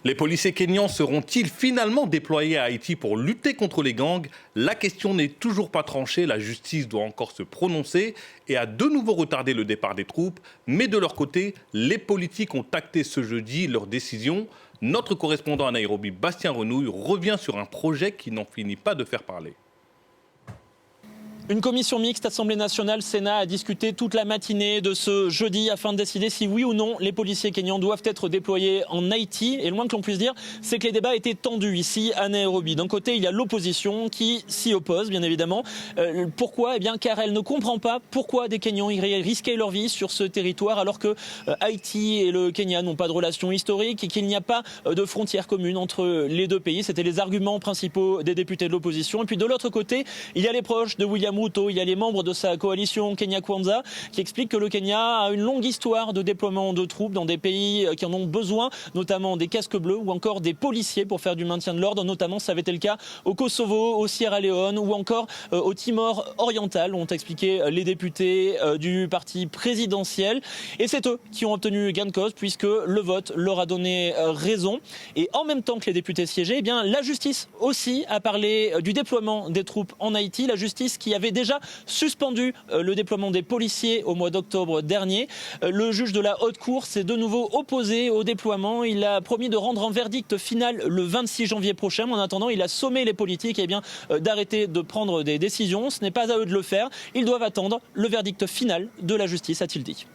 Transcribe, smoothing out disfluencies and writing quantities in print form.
Les policiers kenyans seront-ils finalement déployés à Haïti pour lutter contre les gangs? La question n'est toujours pas tranchée, la justice doit encore se prononcer et a de nouveau retardé le départ des troupes. Mais de leur côté, les politiques ont acté ce jeudi leur décision. Notre correspondant à Nairobi, Bastien Renouille, revient sur un projet qui n'en finit pas de faire parler. Une commission mixte Assemblée nationale, Sénat a discuté toute la matinée de ce jeudi afin de décider si oui ou non les policiers kenyans doivent être déployés en Haïti. Et le moins que l'on puisse dire, c'est que les débats étaient tendus ici à Nairobi. D'un côté, il y a l'opposition qui s'y oppose, bien évidemment. Pourquoi ? Eh bien, car elle ne comprend pas pourquoi des Kenyans iraient risquer leur vie sur ce territoire alors que Haïti et le Kenya n'ont pas de relation historique et qu'il n'y a pas de frontière commune entre les deux pays. C'était les arguments principaux des députés de l'opposition. Et puis de l'autre côté, il y a les proches de William Ruto, il y a les membres de sa coalition Kenya Kwanza qui expliquent que le Kenya a une longue histoire de déploiement de troupes dans des pays qui en ont besoin, notamment des casques bleus ou encore des policiers pour faire du maintien de l'ordre. Notamment, ça avait été le cas au Kosovo, au Sierra Leone ou encore au Timor oriental, ont expliqué les députés du parti présidentiel. Et c'est eux qui ont obtenu gain de cause puisque le vote leur a donné raison. Et en même temps que les députés siégeaient, eh bien, la justice aussi a parlé du déploiement des troupes en Haïti. La justice qui avait déjà suspendu le déploiement des policiers au mois d'octobre dernier. Le juge de la Haute Cour s'est de nouveau opposé au déploiement. Il a promis de rendre un verdict final le 26 janvier prochain. En attendant, il a sommé les politiques d'arrêter de prendre des décisions. Ce n'est pas à eux de le faire. Ils doivent attendre le verdict final de la justice, a-t-il dit.